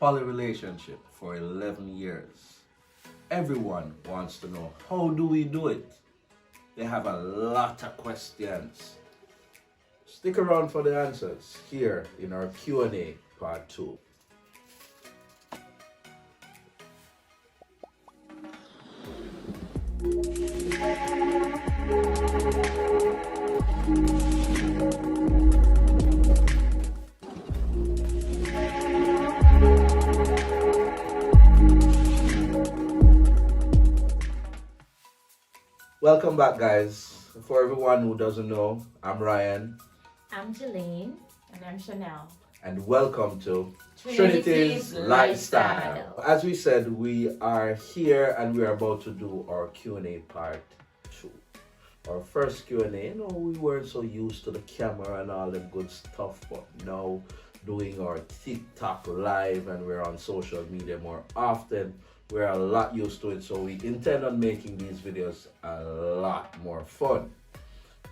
poly relationship for 11 years. Everyone wants to know, how do we do it? They have a lot of questions. Stick around for the answers here in our Q&A part 2. Welcome back, guys. For everyone who doesn't know, I'm Ryan. I'm Jelaine. And I'm Chanel. And welcome to Trinity's Lifestyle. As we said, we are here and we are about to do our Q&A part 2. Our first Q&A, we weren't so used to the camera and all the good stuff, but now doing our TikTok live and we're on social media more often, we're a lot used to it, so we intend on making these videos a lot more fun.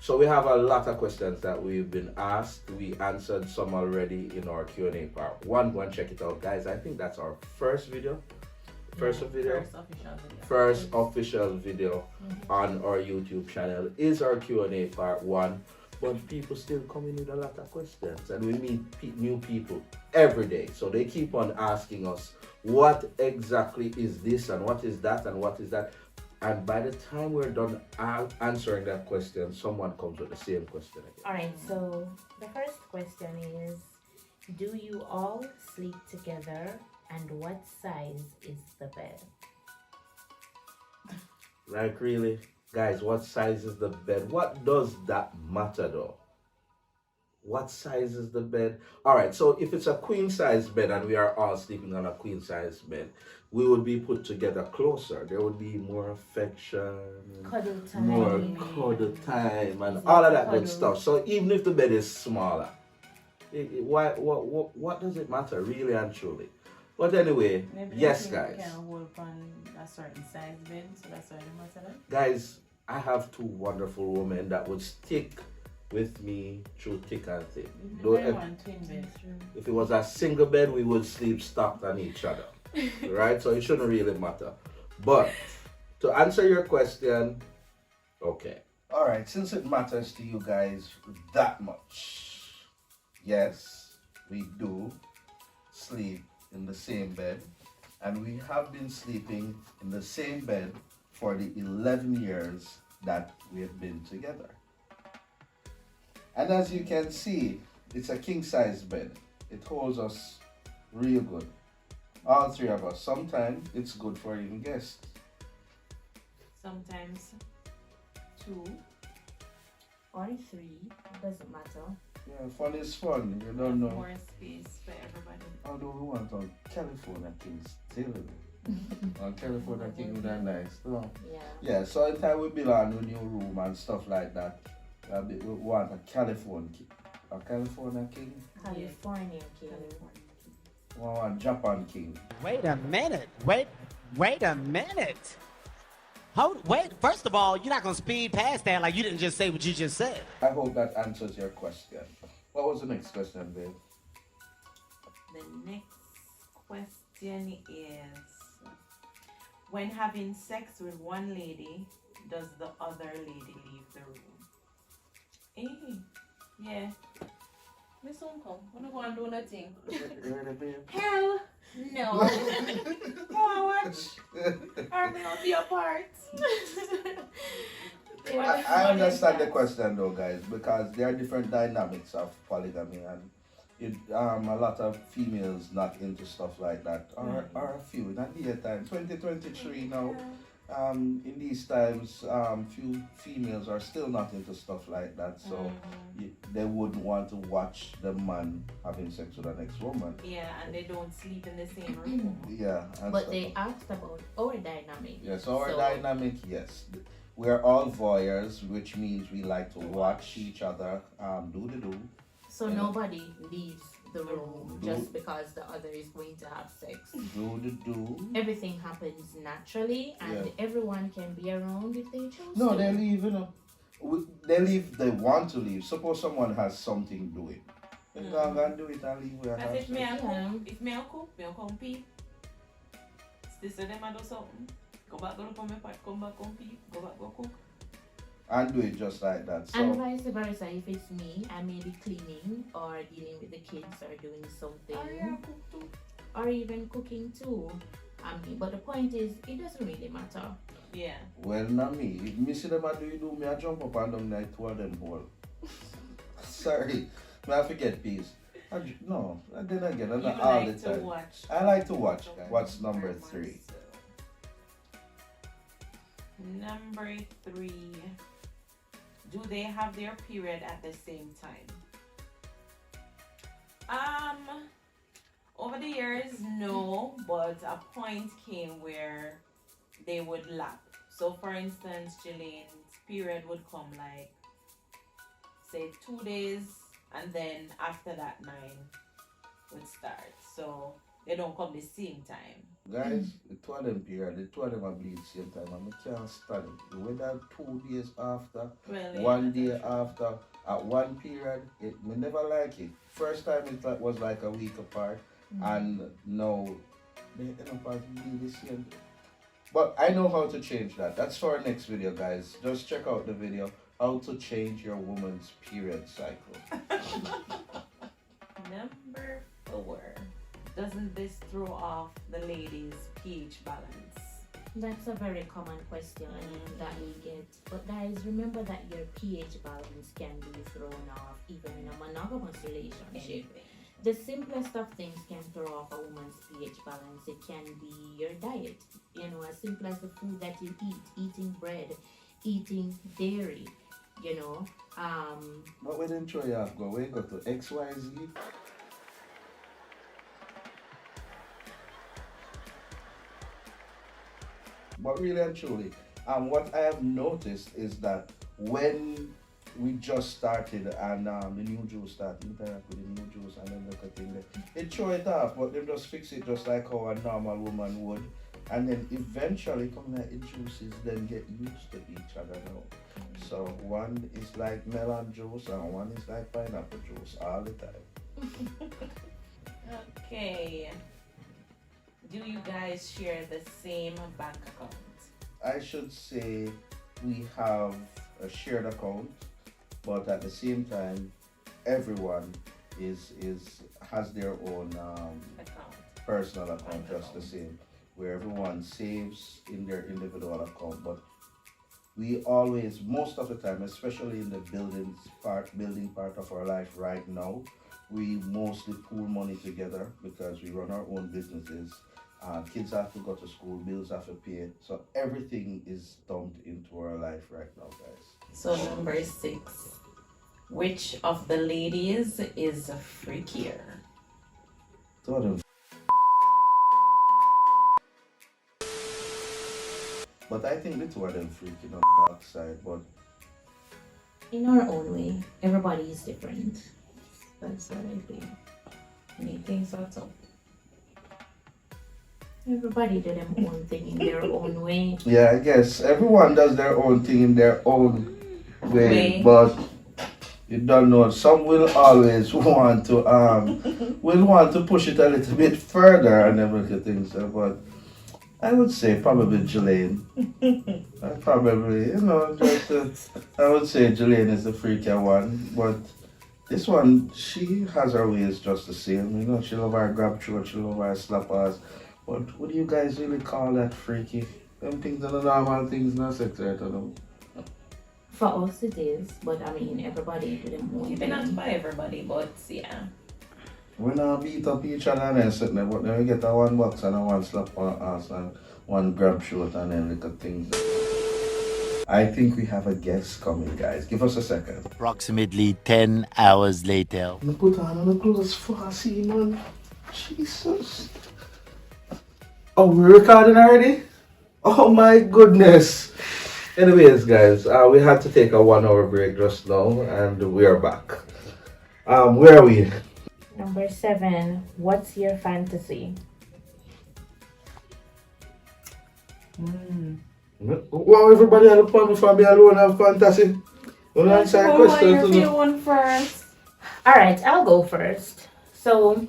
So we have a lot of questions that we've been asked. We answered some already in our Q&A part 1. Go and check it out, guys. I think that's our first video. First official video on our YouTube channel is our Q&A part 1. But people still come in with a lot of questions, and we meet new people every day. So they keep on asking us, what exactly is this, and what is that, and what is that? And by the time we're done answering that question, someone comes with the same question again. All right, so the first question is, do you all sleep together, and what size is the bed? Like, really? Guys, what size is the bed? What does that matter though? What size is the bed? All right, so if it's a queen size bed and we are all sleeping on a queen size bed, we would be put together closer. There would be more affection, Cuddle time. more cuddle time, and all of that good stuff. So even if the bed is smaller, what does it matter, really and truly? But anyway, Maybe yes, you guys. can hold on a certain size bed, so that's why it matters. Guys, I have 2 wonderful women that would stick with me through thick and thin. One twin bed. If it was a single bed, we would sleep stacked on each other, right? So it shouldn't really matter. But to answer your question, okay. All right, since it matters to you guys that much, yes, we do sleep in the same bed, and we have been sleeping in the same bed for the 11 years that we have been together. And as you can see, it's a king size bed. It holds us real good. All 3 of us. Sometimes it's good for even guests. Sometimes 2 or 3, it doesn't matter. Yeah, fun is fun. You don't know. More space for everybody. Although we want our California kings still. Our California king with that nice. No. Yeah. Yeah, so in time we build our new room and stuff like that. We want a California king. A California king? California king. We want a Japan king. Wait a minute. Wait a minute. Wait, first of all, you're not going to speed past that like you didn't just say what you just said. I hope that answers your question. What was the next question, babe? The next question is, when having sex with one lady, does the other lady leave the room? Yeah. Miss Uncle, wanna go and do nothing? Ready, babe? Hell no. Go and watch. Or me not be a part. I understand the question though, guys, because there are different dynamics of polygamy, and a lot of females not into stuff like that, or a few in the time. 2023 now. In these times, few females are still not into stuff like that, so they wouldn't want to watch the man having sex with the next woman. Yeah, and they don't sleep in the same room. Yeah. But they asked about our dynamic. Yes, our dynamic, yes. We're all voyeurs, which means we like to watch each other do the do. So nobody leaves the room just because the other is going to have sex. Do the do. Everything happens naturally, and everyone can be around if they choose No, to. they leave, They leave, they want to leave. Suppose someone has something doing. You go and do it and leave with Because if me a cook, Yeah. if me a cook, me a come pee. Sister them a do something. Go back, go look on my pot, come back, come pee, go back, go cook. And do it just like that. And So vice versa, if it's me, I may be cleaning or dealing with the kids or doing something. Oh yeah, cook too. Or even cooking too. But the point is, it doesn't really matter. Yeah. well, not me. If me see them a do it, do me I jump up and down like two of them ball. Sorry, I forget peace. No, and then again, I'm You not all like the to time. watch. I like to watch. What's number 3? Number 3. Do they have their period at the same time? Over the years, no, but a point came where they would lap. So for instance, Jillian's period would come like say 2 days, and then after that 9 would start. So they don't come the same time. Guys, the two of them period, the two of them are bleed same time, and I can't stand it. Whether 2 days after, Well, yeah, 1 that's day true. after, at one period, me never like it. First time it was like a week apart, and now they end up as bleed the same day. But I know how to change that. That's for our next video, guys. Just check out the video, how to change your woman's period cycle. Number 4. Doesn't this throw off the ladies' pH balance? That's a very common question that we get. But guys, remember that your pH balance can be thrown off even in a monogamous relationship. The simplest of things can throw off a woman's pH balance. It can be your diet, as simple as the food that you eat, eating bread, eating dairy, But we didn't throw you off, go. We go to XYZ. But really and truly, what I have noticed is that when we just started and the new juice started, interact with the new juice and then look at thing there, they throw it off, but they just fix it just like how a normal woman would. And then eventually coming out the juices then get used to each other now. So one is like melon juice and one is like pineapple juice all the time. Okay. Do you guys share the same bank account? I should say we have a shared account, but at the same time, everyone has their own Account. personal account, just the same, where everyone saves in their individual account. But we always, most of the time, especially in the building part of our life right now, we mostly pool money together because we run our own businesses. Kids have to go to school, bills have to pay, so everything is dumped into our life right now, guys. So number 6. Which of the ladies is freakier? Two of them. But I think the two of them freaking on the dark side, but in our own way, everybody is different. That's what I think. You think so too? Everybody do their own thing in their own way. yeah, I guess everyone does their own thing in their own way. But you don't know, some will always want to push it a little bit further and everything. So, but I would say probably Jillian. I would say Jillian is the freakier one, but this one, she has her ways just the same. She love her grab throat, she love her slap ass. But what do you guys really call that freaky? Them things are the normal things, not sex, right? For us it is, but everybody do their own Maybe thing. not by everybody, but yeah. We not beat up each other and then sitting there, but then we get a one box and a one slap on ass and one grab throat and then little things. I think we have a guest coming, guys. Give us a second. Approximately 10 hours later. I'm put on the clothes fussy, man. Jesus. Oh, we're recording already? Oh my goodness. Anyways, guys, we had to take a 1 hour break just now and we are back. Where are we? Number 7. What's your fantasy? Wow, everybody on the phone before me alone have fantasy. Well, answer a question to one first. All right, I'll go first. So,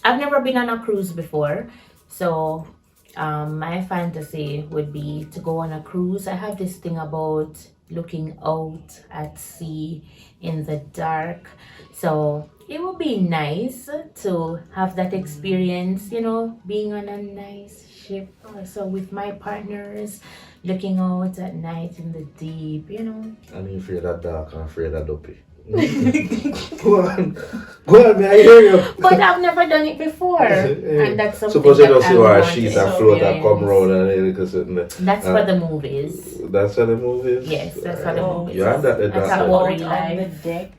I've never been on a cruise before. So, my fantasy would be to go on a cruise. I have this thing about looking out at sea in the dark. So, it would be nice to have that experience, being on a nice ship. So, with my partners, looking out at night in the deep. I'm afraid of dark, I'm afraid of dopey. Go on, may I hear you? But I've never done it before, and that's something Suppose you that don't I see where a want sheet to and float and come experience. round and everything sitting there. That's for the movies. That's for the movies? Yes, that's for the movies. You had that the That's dark how side. we On the live. deck.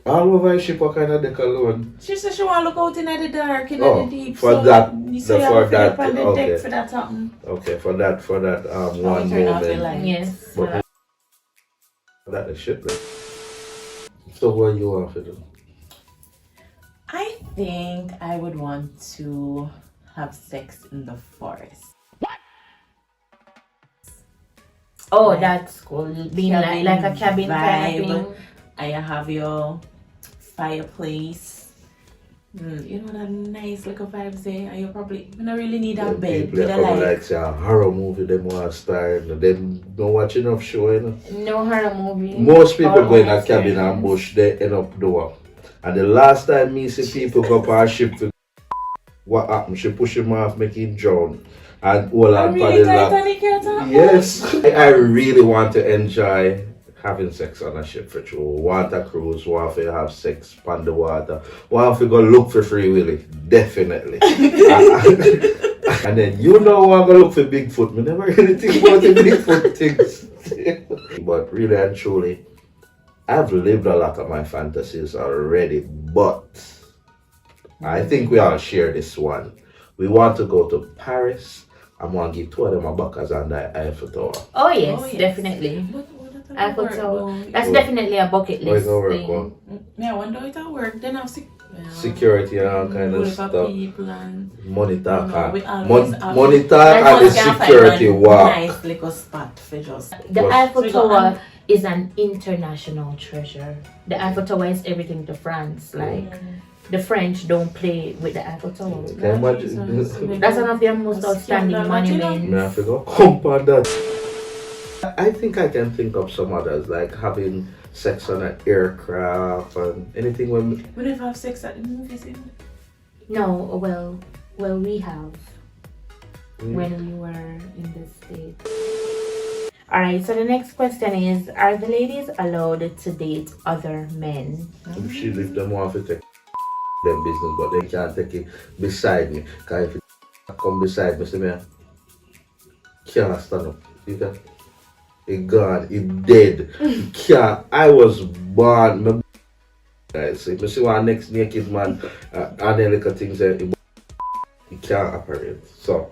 All over a ship, what kind of deck alone? She said she want to look out in the dark, in Oh, the deep. for so that- so you for have to that, up on the okay. deck for that something. Okay, for that one turn off the moment. light. Yes. But that the ship then. So what you want to do? I think I would want to have sex in the forest. Oh, Like that's cool. Being like a cabin kind of vibe. thing. And you have your fireplace. You know that nice little vibes there. And you probably don't really need a bed People with a come light. like say a horror movie, them want to start, them don't watch enough show, No horror movie. Most people Horror go in a experience. cabin and bush, they end up door. And the last time me see people go up on a ship, what happened? She push him off, make him drown. And all I'm on really the lock. Titanic yet, huh? Yes, I really want to enjoy having sex on a ship for sure. Want a cruise, want to have sex on the water, want to go look for Free Willy, definitely. And then I'm gonna look for Bigfoot. Me never really think about the Bigfoot things. But really and truly, I've lived a lot of my fantasies already, but I think we all share this one. We want to go to Paris. I'm gonna give two of them a buckers on the Eiffel Tower. Oh yes, Oh, yes. definitely. What does that Eiffel work, Tower. though? That's Oh. definitely a bucket How it list gonna work, thing. well? Yeah, I wonder how it work. Then I've Security and all kind of with stuff. people and Money talk No, we and always have- money talk and the Once you find security one walk. Nice little spot for just. The Plus- Eiffel So we got Tower is an international treasure. The Eiffel Tower is everything to France. Like the French don't play with the Eiffel Tower. Can you imagine? That's one of their most outstanding monuments. Me have to go compound that. I think I can think of some others, like having sex on an aircraft and anything when We never have sex at the movies. No, well, we have when we were in the States. Alright, so the next question is, are the ladies allowed to date other men? if them want to take them business, but they can't take it beside me. Cause if it come beside me, see me, can't stand up. You can, it gone, it dead. It can't. I was born. My guys, if you see one next naked man, and then little things that it can't operate. So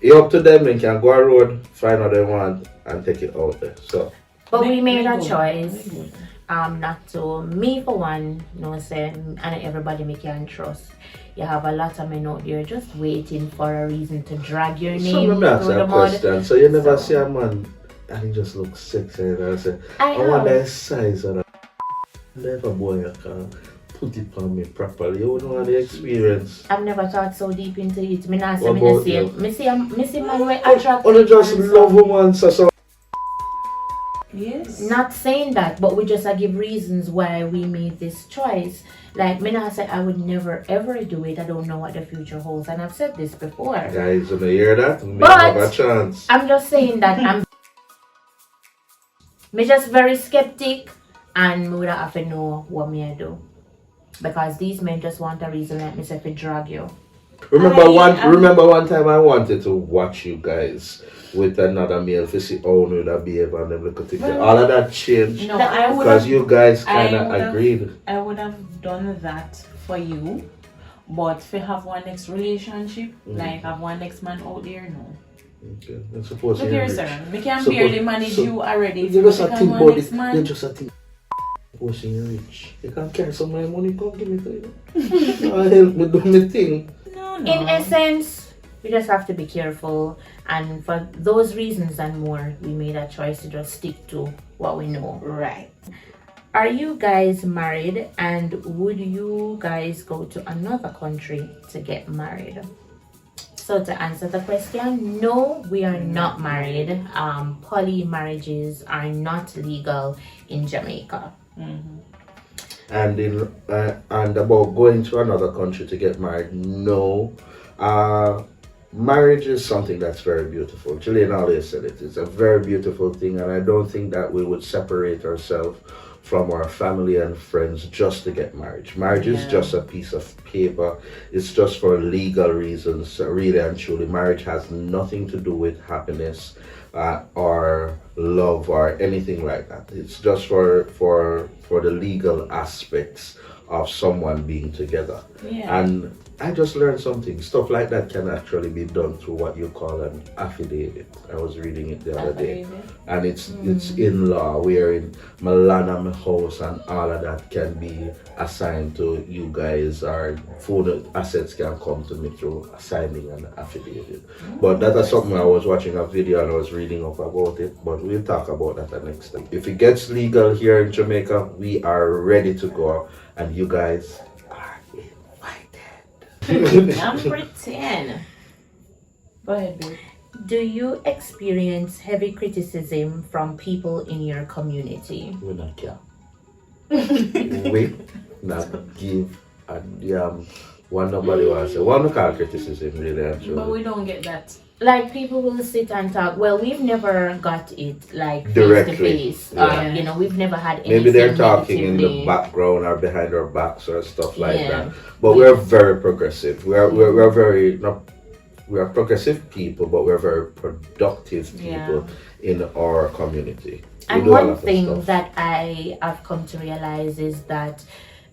it's up to them. They can go a road, find what they want, and take it out there. So. But we made a choice not to. Me for one, say, and everybody me can trust. You have a lot of men out there just waiting for a reason to drag your So name let me ask through you the a mud. question. So you never see a man and he just looks sexy and I say, I want the size of that. Never boy you can put it on me properly. You wouldn't want the experience. I've never thought so deep into it. Me not say What me not about see. you? Me see man way attractive. Or just and love some- woman so Yes. Not saying that, but we just give reasons why we made this choice. Like me not say I would never ever do it. I don't know what the future holds, and I've said this before. guys, when you hear that, we But- have a chance. I'm just saying that I'm me just very skeptic, and me would have to know what me I do, because these men just want a reason like me say to drag you. Remember one time I wanted to watch you guys with another male to see how you would behave and them little things. All of that changed No, I would because have. you guys kind I of would've- agreed. I would have done that for you, but if you have one next relationship, like have one next man out there, no. Okay, I'm supposed Look to here, rich. sir. We can So- barely manage so- you already. If You you just a become think one about next it. man. You just a think. Pushing you rich. You can carry some of my money, come give it to you. Help me do my thing. No. In essence, we just have to be careful, and for those reasons and more, we made a choice to just stick to what we know. Right. Are you guys married, and would you guys go to another country to get married? So to answer the question, no, we are not married. Poly marriages are not legal in Jamaica. And about going to another country to get married, no. Marriage is something that's very beautiful. Julian always said it. It's a very beautiful thing, and I don't think that we would separate ourselves from our family and friends just to get married. Marriage is just a piece of paper. It's just for legal reasons, really and truly. Marriage has nothing to do with happiness or love or anything like that. It's just for the legal aspects of someone being together. And I just learned something. Stuff like that can actually be done through what you call an affidavit. I was reading it the other day, and it's in law. Where in Malana, my house, and all of that can be assigned to you guys, or food assets can come to me through signing an affidavit. But that is something I was watching a video and I was reading up about it. But we'll talk about that the next time. If it gets legal here in Jamaica, we are ready to go, and you guys are invited. Number 10. Go ahead, babe. Do you experience heavy criticism from people in your community? We not care. We not give a damn what nobody wants to say. One call criticism, really, actually. But we don't get that. Like, people will sit and talk. Well, we've never got it like Directly, face to face. You know, we've never had anything Maybe they're talking in the negatively. background or behind our backs or stuff like that. But we're very progressive. We're very not. We are progressive people, but we're very productive people in our community. And one thing that I have come to realize is that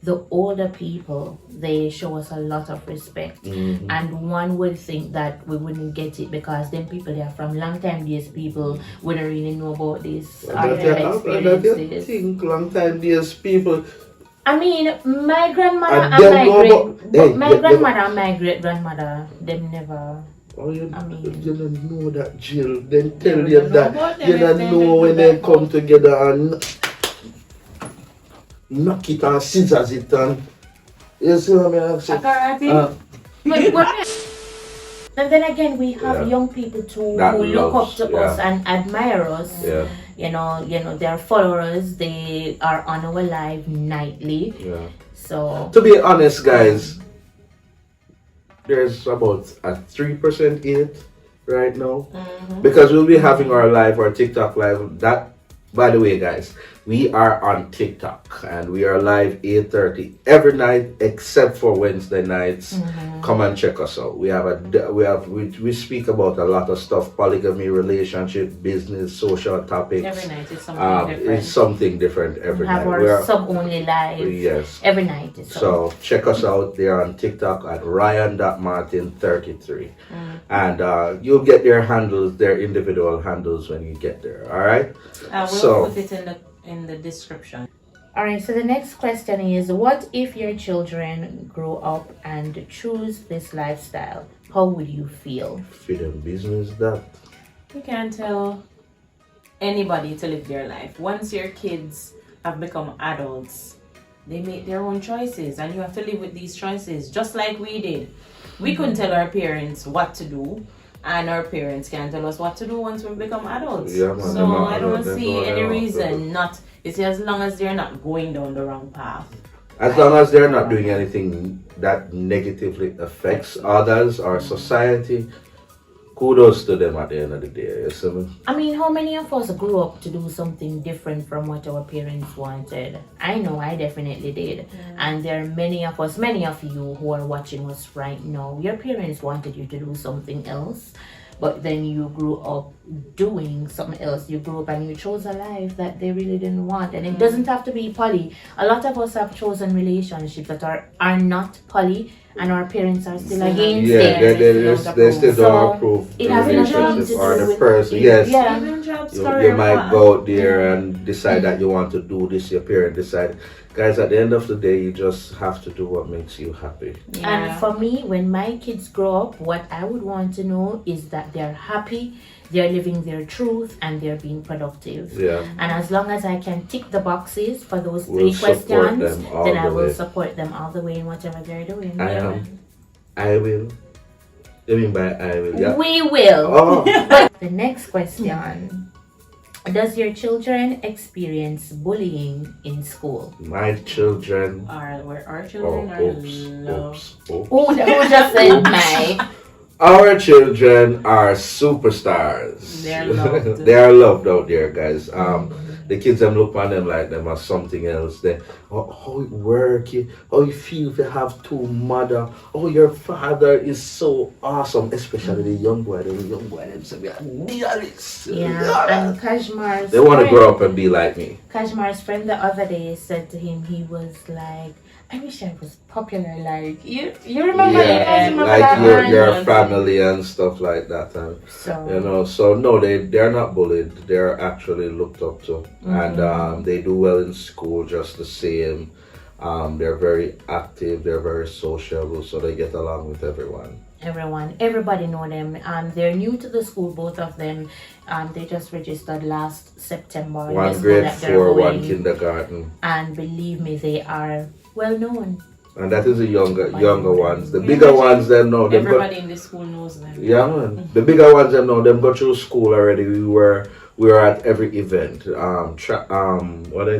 the older people, they show us a lot of respect. And one would think that we wouldn't get it because them people, they are from long time days, people wouldn't really know about this or their experiences. Think long time days people. I mean, my grandmother And and them my know great, about- but hey, my yeah, grandmother and my great grandmother, them never. Oh, you mean- you don't know that, Jill. Then tell we you don't know that about them you if don't they know do when that they come much. together and knock it and scissors it and you see what I mean? Karate? And then again, we have young people too That who look up loves, to us and admire us. Yeah, You know, they're followers. They are on our live nightly. yeah. So To be honest, guys, there's about a 3% in it right now. Because we'll be having our TikTok live. That, by the way, guys, we are on TikTok and we are live 8:30 every night except for Wednesday nights. Come and check us out. We speak about a lot of stuff: polygamy, relationship, business, social topics. Every night it's something different. It's something different we every have night. our sub-only live Yes. every night. So check us out there on TikTok at Ryan.Martin33. And you'll get their handles, their individual handles when you get there. All right? We'll put it in the description. All right, so the next question is, what if your children grow up and choose this lifestyle? How would you feel? Freedom business that. You can't tell anybody to live their life. Once your kids have become adults, they make their own choices and you have to live with these choices just like we did. We couldn't tell our parents what to do, and our parents can't tell us what to do once we become adults. Yeah, man, So I they're don't not- see they're any not- reason not. It's as long as they're not going down the wrong path. As long as they're not doing anything that negatively affects others or society, kudos to them at the end of the day. You see me? I mean, how many of us grew up to do something different from what our parents wanted? I know I definitely did. And there are many of us, many of you who are watching us right now. Your parents wanted you to do something else, but then you grew up doing something else. You grew up and you chose a life that they really didn't want. And it doesn't have to be poly. A lot of us have chosen relationships that are not poly, and our parents are still against Yeah, it. they still So, don't approve it the has nothing relationship to or do the with person. it. Yes. Yeah. Even job You story might go out there and decide that you want to do this, your parent decide. Guys, at the end of the day, you just have to do what makes you happy. And for me, when my kids grow up, what I would want to know is that they're happy, they're living their truth and they're being productive. Yeah. And as long as I can tick the boxes for those We'll three support questions, them all then I the will way. support them all the way in whatever they're doing. I will. You mean by I will? Yeah. We will. Oh. The next question. Does your children experience bullying in school? My children. Our Oh, children are loved. oops. Who just said my? Our children are superstars. They're loved. They are loved out there, guys. The kids them look on them like them as something else. They how it work, how you feel if you have two mother. Oh, your father is so awesome, especially the young boy. The young boy them say, Yeah, and Kashmar's they want to friend- grow up and be like me. Kashmar's friend the other day said to him, he was like, I wish I was popular like you. You remember Yeah, that? Remember like that your man? family and stuff like that. And So so no, they're not bullied. They're actually looked up to, and they do well in school just the same. They're very active. They're very sociable, so they get along with everyone. everybody know them. They're new to the school, both of them. They just registered last September. in the One school grade that they're 4, one going. kindergarten, And believe me, they are well known. and that is the younger ones. The bigger ones, they know them. Everybody in the school knows them. Yeah, man. The bigger ones, them know them. Go through school already. We were at every event.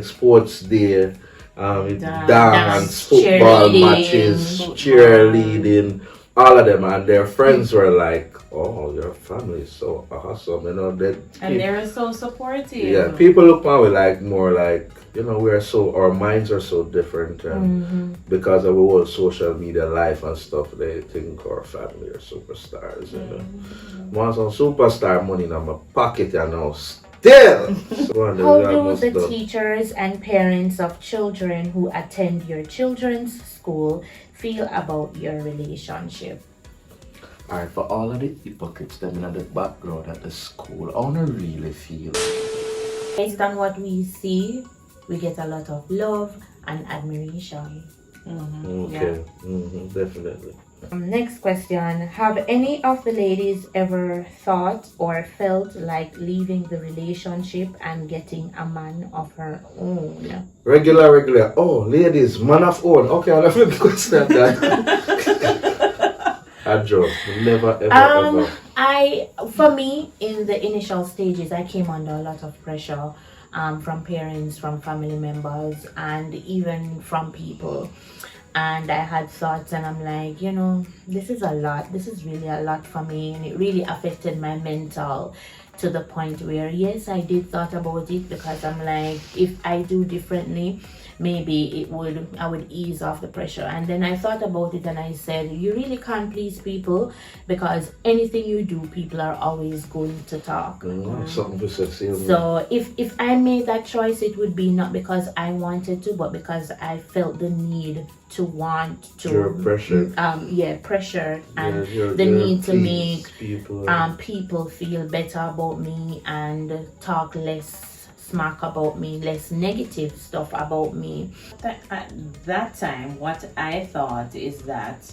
Sports day. Dance, football cheerleading, matches, cheerleading, all of them, and their friends were like, "Oh, your family is so awesome," And they're so supportive. Yeah, people look at me like more like our minds are so different, and because of our whole social media life and stuff, they think our family are superstars. Want some superstar money in my pocket, Still. How do the teachers and parents of children who attend your children's school feel about your relationship? Alright, for all of the hypocrites them in the background at the school, I wanna really feel. Based on what we see, we get a lot of love and admiration. Okay, definitely. Next question. Have any of the ladies ever thought or felt like leaving the relationship and getting a man of her own? Regular. Oh, ladies, man of own. Okay, I'll have a question that. I joke. Never, ever. For me, in the initial stages, I came under a lot of pressure from parents, from family members, and even from people. And I had thoughts, and I'm like, this is a lot. This is really a lot for me, and it really affected my mental to the point where, yes, I did thought about it, because I'm like, if I do differently, maybe I would ease off the pressure. And then I thought about it, and I said, you really can't please people, because anything you do, people are always going to talk. Something to say. So if I made that choice, it would be not because I wanted to, but because I felt the need to want to. Your pressure. Pressure, and the need to make people feel better about me and talk less smack about me, less negative stuff about me. At that time, what I thought is that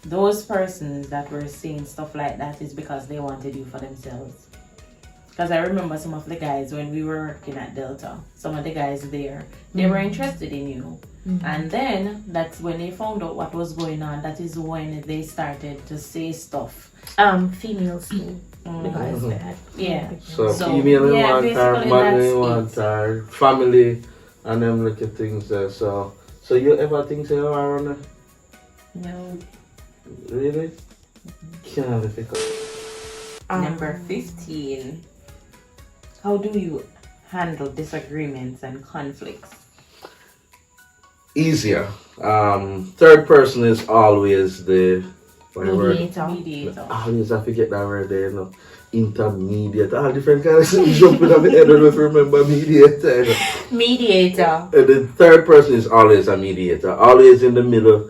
those persons that were saying stuff like that is because they wanted you for themselves. Because I remember some of the guys when we were working at Delta, some of the guys there, they were interested in you. And then that's when they found out what was going on. That is when they started to say stuff. Females too. Because So female in one time, man in one time, family, and them little things there. So you ever think say, oh, I wanna? No. Really? Can't think of. Number 15. How do you handle disagreements and conflicts? Easier. Third person is always the mediator. Always have to get that word there, intermediate. All different kinds of jumping on the head. I don't know if you remember mediator. Mediator. The third person is always a mediator, always in the middle,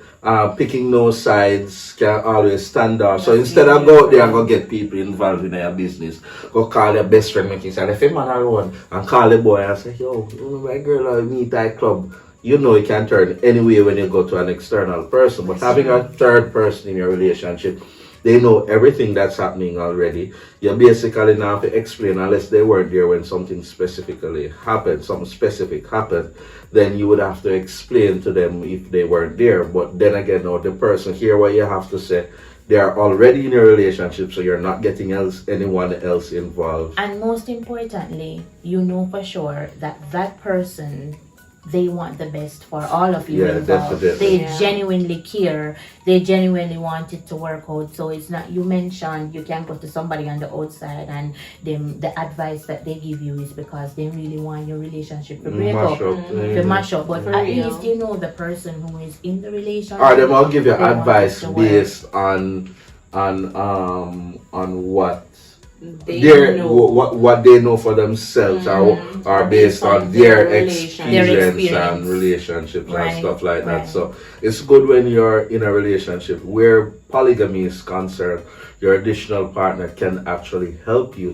picking no sides, can always stand out. So instead of go out there and go get people involved in their business, go call their best friend, make him say, if a man alone, and call the boy and say, yo, my girl I meet at club. You can turn anyway when you go to an external person, but having a third person in your relationship They know everything that's happening already. You basically now have to explain, unless they weren't there when something specifically happened, something specific happened, then you would have to explain to them if they weren't there. But then again, now the person, hear what you have to say. They are already in a relationship, so you're not getting anyone else involved. And most importantly, you know for sure that that person, they want the best for all of you involved. Definitely. They genuinely care. They genuinely want it to work out. So it's not, you mentioned you can go to somebody on the outside and the advice that they give you is because they really want your relationship to break up, to mash up. But at least you know the person who is in the relationship. Or them will give you advice based on what what they know for themselves, or based on their experience and relationships and stuff like that. So it's good when you're in a relationship where polygamy is concerned. Your additional partner can actually help you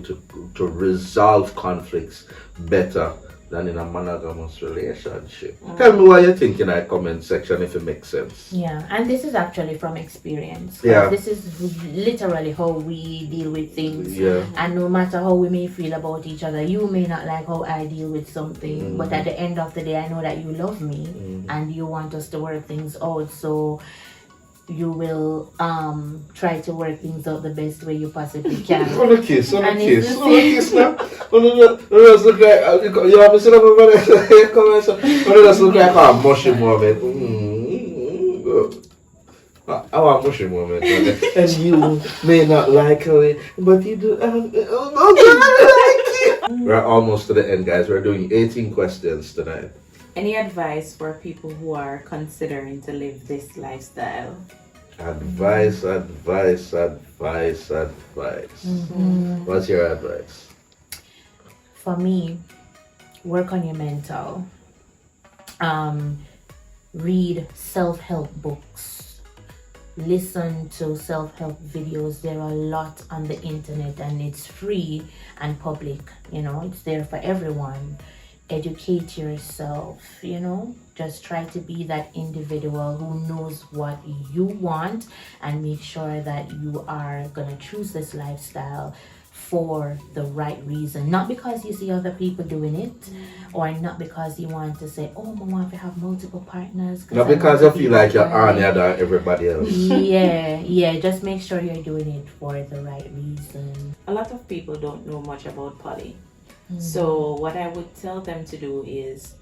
to resolve conflicts better than in a monogamous relationship. Tell me what you think in that comment section if it makes sense. Yeah, and this is actually from experience. Yeah. This is literally how we deal with things. Yeah. And no matter how we may feel about each other, you may not like how I deal with something, but at the end of the day, I know that you love me and you want us to work things out. So you will try to work things out the best way you possibly can. On the kiss now. Just look like you have to sit up over there. Just look like a mushy moment. I want mushy moment. And you may not like it, but you do. We're almost to the end, guys. We're doing 18 questions tonight. Any advice for people who are considering to live this lifestyle? Advice. What's your advice? For me, work on your mental. Read self-help books. Listen to self-help videos. There are a lot on the internet and it's free and public. It's there for everyone. Educate yourself, just try to be that individual who knows what you want and make sure that you are going to choose this lifestyle for the right reason, not because you see other people doing it or not because you want to say, oh, I want to have multiple partners, not because you feel like you're on than everybody else. Just make sure you're doing it for the right reason. A lot of people don't know much about poly. So what I would tell them to do is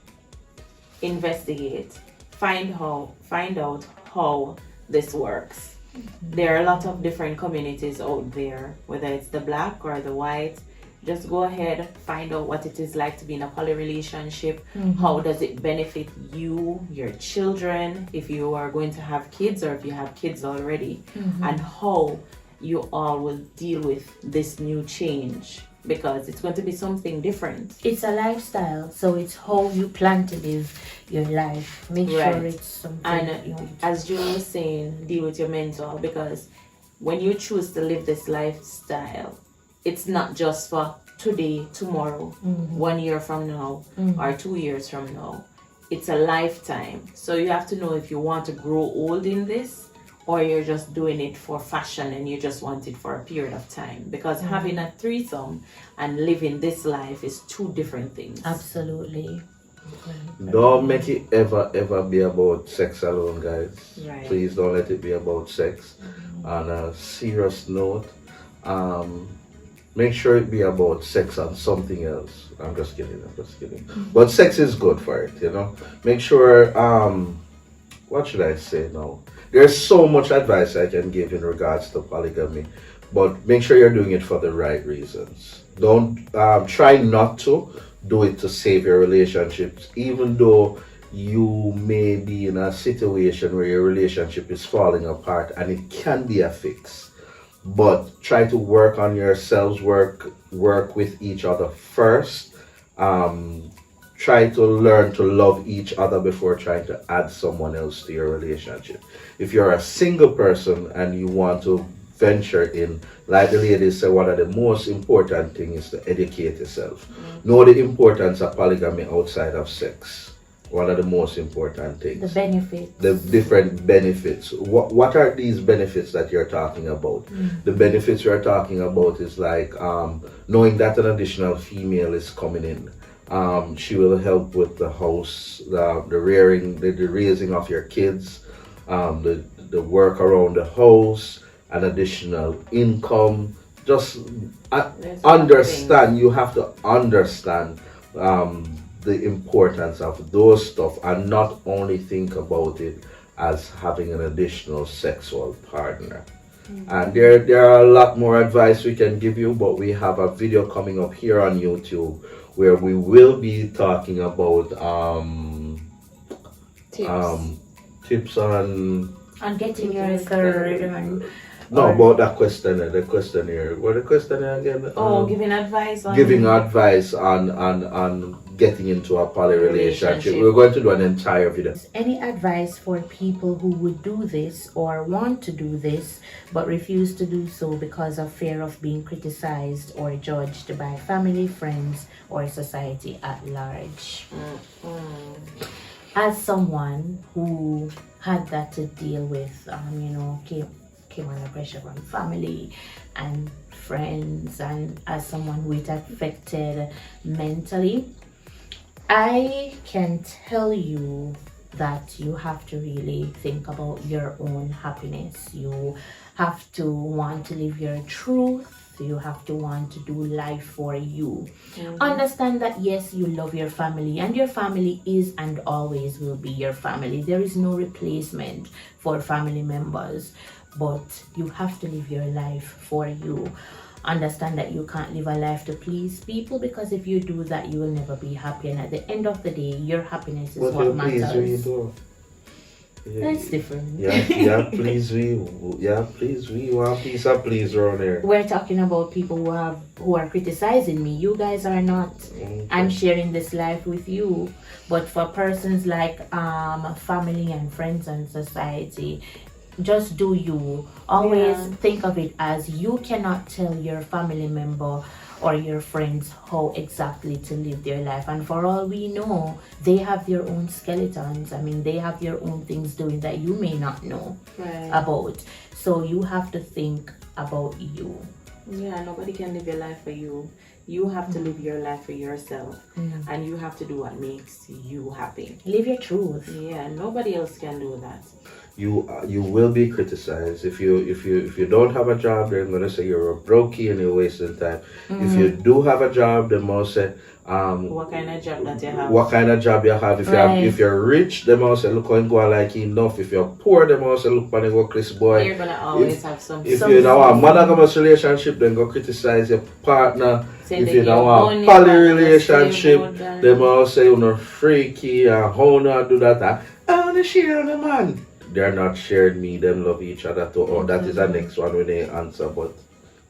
investigate, find out how this works. There are a lot of different communities out there, whether it's the black or the white. Just go ahead, find out what it is like to be in a poly relationship. How does it benefit you, your children, if you are going to have kids or if you have kids already, and how you all will deal with this new change. Because it's going to be something different. It's a lifestyle, so it's how you plan to live your life. Make sure it's something. And as Julie was saying, deal with your mental, because when you choose to live this lifestyle, it's not just for today, tomorrow, 1 year from now, or 2 years from now. It's a lifetime. So you have to know if you want to grow old in this, or you're just doing it for fashion and you just want it for a period of time. Because having a threesome and living this life is two different things. Absolutely. Don't make it ever be about sex alone, guys. Right. Please don't let it be about sex. On a serious note, make sure it be about sex and something else. I'm just kidding. But sex is good for it, Make sure, what should I say now? There's so much advice I can give in regards to polygamy, but make sure you're doing it for the right reasons. Don't try not to do it to save your relationships, even though you may be in a situation where your relationship is falling apart and it can be a fix. But try to work on yourselves, work with each other first. Try to learn to love each other before trying to add someone else to your relationship. If you're a single person and you want to venture in, like the ladies say, one of the most important things is to educate yourself. Know the importance of polygamy outside of sex. one of the most important things. The benefits. The different benefits. What are these benefits that you're talking about? The benefits you're talking about is like knowing that an additional female is coming in. She will help with the house, the rearing, the raising of your kids, the work around the house, an additional income. Just understand. You have to understand the importance of those stuff, and not only think about it as having an additional sexual partner. And there are a lot more advice we can give you, but we have a video coming up here on YouTube where we will be talking about tips on getting your third one. No, about that questionnaire. The questionnaire. What the questionnaire again? Giving advice on giving advice on getting into a poly relationship. We're going to do an entire video. Any advice for people who would do this or want to do this but refuse to do so because of fear of being criticized or judged by family, friends, or society at large? As someone who had that to deal with, came under pressure from family and friends, and as someone who it affected mentally, I can tell you that you have to really think about your own happiness. You have to want to live your truth. You have to want to do life for you. Understand that yes, you love your family, and your family is and always will be your family. There is no replacement for family members, but you have to live your life for you. Understand that you can't live a life to please people, because if you do that, you will never be happy, and at the end of the day, your happiness is what matters. That's different. Please we want peace and please around here. We're talking about people who are criticizing me. You guys are not. I'm sharing this life with you. But for persons like family and friends and society, just do you. Always think of it as you cannot tell your family member or your friends how exactly to live their life, and for all we know, they have their own skeletons. I mean, they have their own things doing that you may not know about. So you have to think about you. Nobody can live your life for you. You have to live your life for yourself, and you have to do what makes you happy. Live your truth. Nobody else can do that. You will be criticized if you don't have a job. They're gonna say you're a brokey and you're wasting time. If you do have a job, they might say what kind of job that you have. What kind of job you have? If you're rich, they might say look on go like enough. If you're poor, they might say look on go Chris boy. You're gonna always have some. If you know a monogamous relationship, then go criticize your partner. If you know a poly relationship, they might say you're freaky and how not do that. I wanna share on the man. They're not shared me, them love each other too. Or that is the next one when they answer, but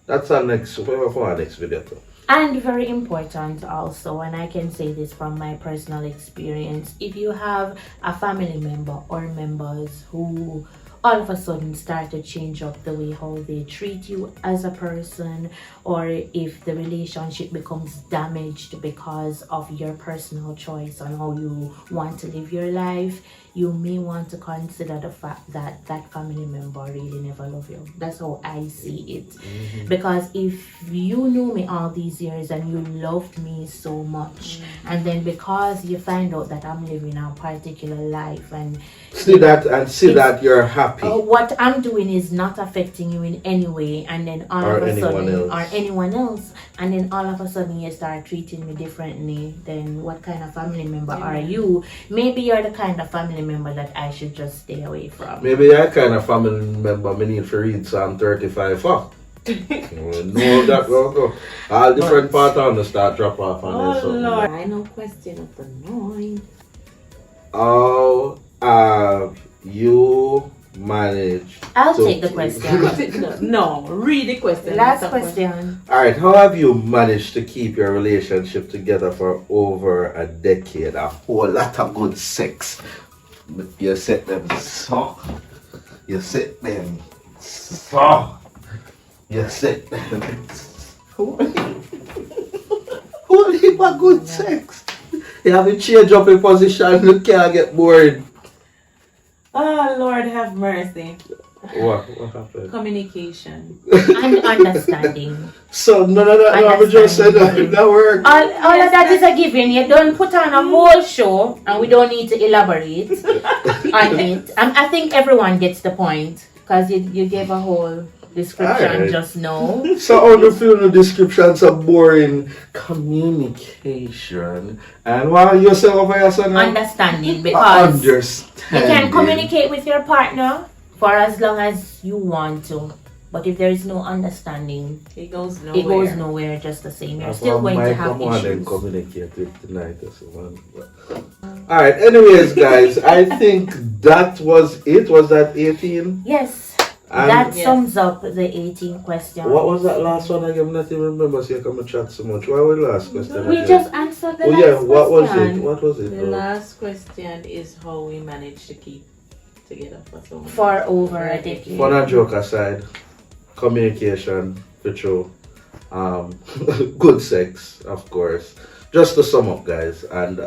that's our next for our next video too. And very important also, and I can say this from my personal experience, if you have a family member or members who all of a sudden start to change up the way how they treat you as a person, or if the relationship becomes damaged because of your personal choice on how you want to live your life, you may want to consider the fact that that family member really never loved you. That's how I see it. Because if you knew me all these years and you loved me so much, and then because you find out that I'm living a particular life and that you're happy, what I'm doing is not affecting you in any way, and then all of a sudden, or anyone else, and then all of a sudden you start treating me differently, then what kind of family member are you? Maybe you're the kind of family member that I should just stay away from. Maybe you're kind of family member me need to read Psalm 35 for. No, that go. All different patterns to start drop off on this. Lord, I know question of the night. How have you managed? I'll take the question. No, read the question. Last question. Alright, how have you managed to keep your relationship together for over a decade? A whole lot of good sex. You set them so. You set them so. You set them. Who leave a good sex? You have to change up your position. You can't get bored. Oh, Lord have mercy. What happened? Communication. And understanding. So, no, I just said that work. All of that is a given. You don't put on a whole show, and we don't need to elaborate on it. I think everyone gets the point, because you gave a whole description Alright. just now. So, all the film descriptions are boring. Communication. And while you say over here, son? Understanding, because Understanding. you can communicate with your partner for as long as you want to. But if there is no understanding, It goes nowhere. it goes nowhere just the same. You're still going to have Come on and issues. communicate with tonight. Alright, anyways, guys, I think that was it. Was that 18? Yes. And That sums up the 18 questions. what was that last one again? I'm not even remember, so you come and chat so much. What was the last question? We again? just answered the Oh last yeah, what was it? question. What was it? The last question is how we manage to keep together for so long. For over a decade. Fun and joke aside, communication, for sure. Good sex, of course. Just to sum up, guys, and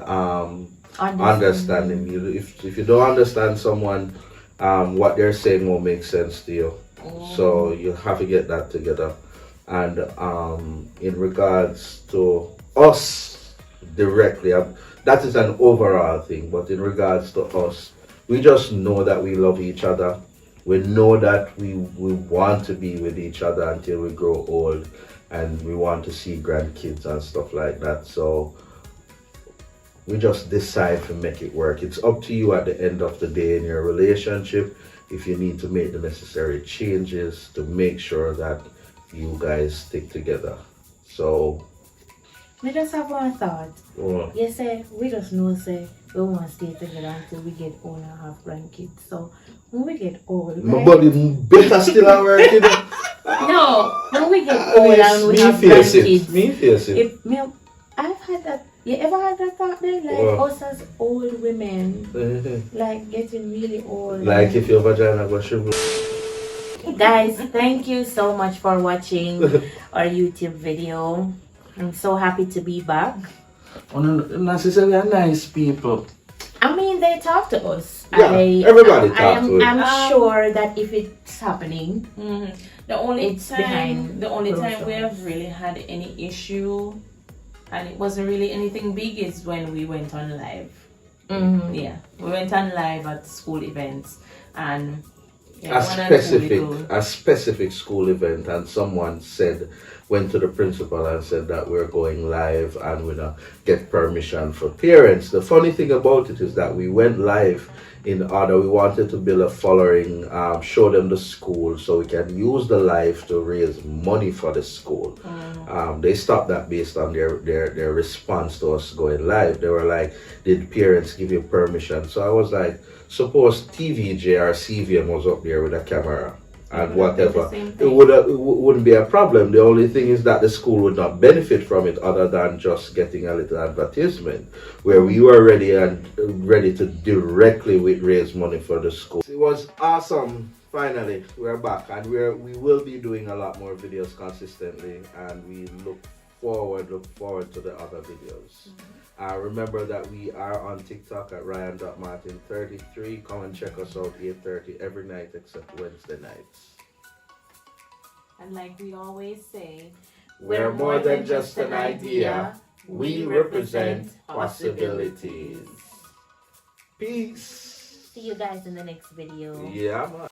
understanding. If you don't understand someone, what they're saying won't make sense to you. So you have to get that together. And in regards to us directly, that is an overall thing. But in regards to us, we just know that we love each other. We know that we want to be with each other until we grow old, and we want to see grandkids and stuff like that. So we just decide to make it work. It's up to you at the end of the day in your relationship if you need to make the necessary changes to make sure that you guys stick together. So We just have one thought. well, You say, we just know, say, we want to stay together until we get old and have grandkids. So, when we get old, nobody better still at work, you know. No, when we get old and we have face it. grandkids. Me face it. I've had that. You ever had that thought then? Like us as old women, like getting really old. Like if your vagina was shrivel. Guys, thank you so much for watching our YouTube video. I'm so happy to be back. Not necessarily nice people. I mean, they talk to us. Yeah, everybody talk to us. I'm sure that if it's happening, The only It's time, behind the only closed time we doors. have really had any issue, and it wasn't really anything big, is when we went on live. Yeah, we went on live at school events, and A specific school event, and someone went to the principal and said that we're going live and we're gonna get permission for parents. The funny thing about it is that we went live in order, we wanted to build a following, show them the school so we can use the live to raise money for the school. They stopped that based on their response to us going live. They were like, did parents give you permission? So I was like, suppose TVJ or CVM was up there with a camera and whatever, it wouldn't be a problem. The only thing is that the school would not benefit from it other than just getting a little advertisement where we were ready to directly raise money for the school. It was awesome. Finally, we're back, and we will be doing a lot more videos consistently, and we look forward to the other videos. Remember that we are on TikTok at Ryan.Martin33. Come and check us out 8:30 every night except Wednesday nights. And like we always say, We're more than just an idea. We represent possibilities. Peace. see you guys in the next video. Yeah, man.